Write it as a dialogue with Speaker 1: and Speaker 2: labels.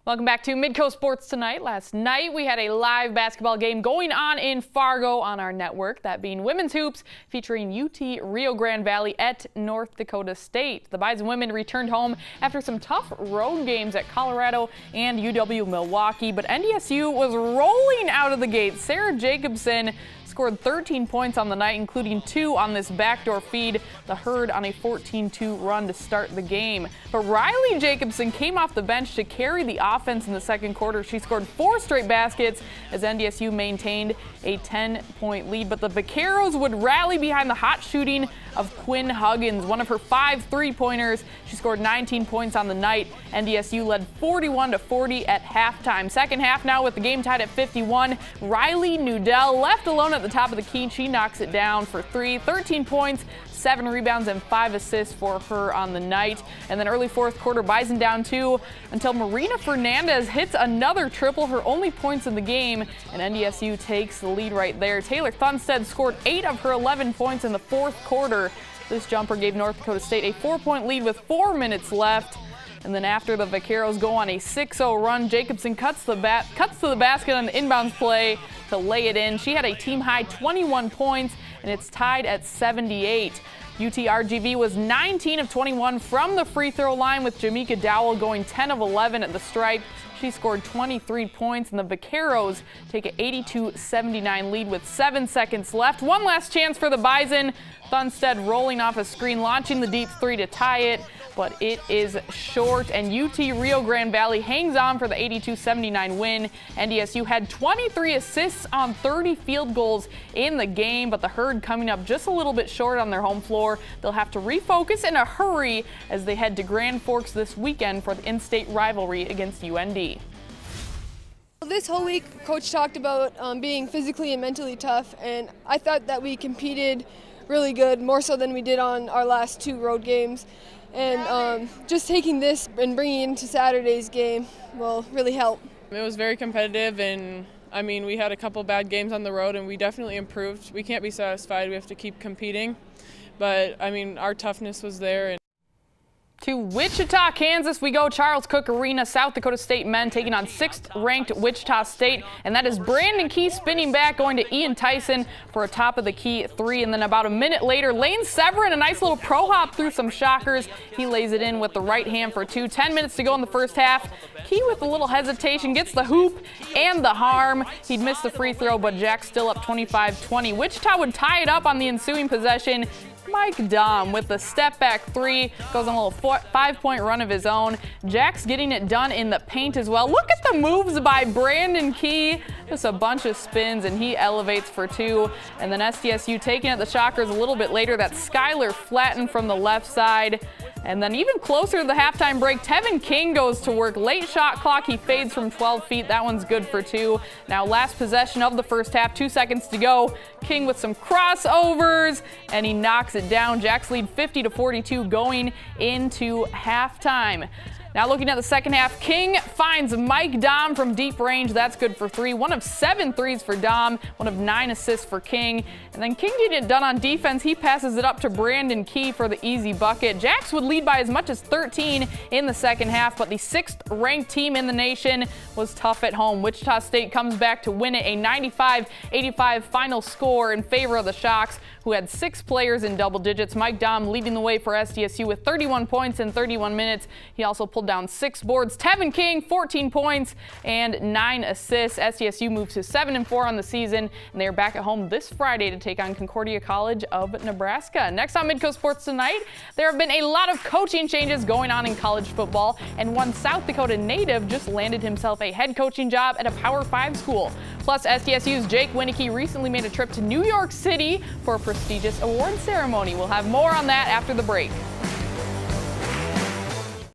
Speaker 1: Welcome back to Midco Sports Tonight. Last night we had a live basketball game going on in Fargo on our network, that being women's hoops featuring UT-Rio Grande Valley at North Dakota State. The Bison women returned home after some tough road games at Colorado and UW-Milwaukee, but NDSU was rolling out of the gate. Sarah Jacobson scored 13 points on the night, including 2 on this backdoor feed. The Herd on a 14-2 run to start the game. But Riley Jacobson came off the bench to carry the offense in the second quarter. She scored 4 straight baskets as NDSU maintained a 10-point lead. But the Vaqueros would rally behind the hot shooting of Quinn Huggins, one of her 5 three-pointers. She scored 19 points on the night. NDSU led 41-40 at halftime. Second half now with the game tied at 51. Riley Nudell left alone at the top of the key. She knocks it down for 3, 13 points, 7 rebounds, and 5 assists for her on the night. And then early fourth quarter, Bison down 2 until Marina Fernandez hits another triple, her only points in the game, and NDSU takes the lead right there. Taylor Thunstead scored 8 of her 11 points in the fourth quarter. This jumper gave North Dakota State a 4-point lead with 4 minutes left. And then after the Vaqueros go on a 6-0 run, Jacobson cuts to the basket on the inbounds play to lay it in. She had a team-high 21 points, and it's tied at 78. UT-RGV was 19 of 21 from the free throw line, with Jamaica Dowell going 10 of 11 at the stripe. She scored 23 points, and the Vaqueros take an 82-79 lead with 7 seconds left. One last chance for the Bison. Thunstead rolling off a screen, launching the deep 3 to tie it, but it is short, and UT-Rio Grande Valley hangs on for the 82-79 win. NDSU had 23 assists on 30 field goals in the game, but the Herd coming up just a little bit short on their home floor. They'll have to refocus in a hurry as they head to Grand Forks this weekend for the in-state rivalry against UND.
Speaker 2: This whole week, Coach talked about being physically and mentally tough, and I thought that we competed really good, more so than we did on our last 2 road games. And just taking this and bringing it into Saturday's game will really help.
Speaker 3: It was very competitive, and I mean, we had a couple bad games on the road, and we definitely improved. We can't be satisfied. We have to keep competing. But I mean, our toughness was there.
Speaker 1: To Wichita, Kansas we go. Charles Cook Arena, South Dakota State men taking on 6th-ranked Wichita State, and that is Brandon Key spinning back, going to Ian Tyson for a top-of-the-key 3. And then about a minute later, Lane Severin, a nice little pro hop through some shockers. He lays it in with the right hand for 2. 10 minutes to go in the first half. Key with a little hesitation gets the hoop and the harm. He'd missed the free throw, but Jack's still up 25-20. Wichita would tie it up on the ensuing possession. Mike Dahm with the step-back 3, goes on a little 5-point run of his own. Jack's getting it done in the paint as well. Look at the moves by Brandon Key. Just a bunch of spins, and he elevates for 2. And then SDSU taking it the Shockers a little bit later. That's Skylar Flatten from the left side. And then even closer to the halftime break, Tevin King goes to work. Late shot clock, he fades from 12 feet. That one's good for 2. Now last possession of the first half, 2 seconds to go. King with some crossovers, and he knocks it down. Jacks lead 50-42 going into halftime. Now looking at the second half, King finds Mike Dahm from deep range. That's good for 3. 1 of 7 threes for Dahm, 1 of 9 assists for King. And then King getting it done on defense. He passes it up to Brandon Key for the easy bucket. Jacks would lead by as much as 13 in the second half, but the 6th-ranked team in the nation was tough at home. Wichita State comes back to win it, a 95-85 final score in favor of the Shocks, who had 6 players in double digits. Mike Dahm leading the way for SDSU with 31 points in 31 minutes. He also pulled down 6 boards. Tevin King, 14 points and 9 assists. SDSU moves to 7-4 on the season, and they are back at home this Friday to take on Concordia College of Nebraska. Next on Midco Sports Tonight, there have been a lot of coaching changes going on in college football, and one South Dakota native just landed himself a head coaching job at a Power 5 school. Plus, SDSU's Jake Winicky recently made a trip to New York City for a prestigious award ceremony. We'll have more on that after the break.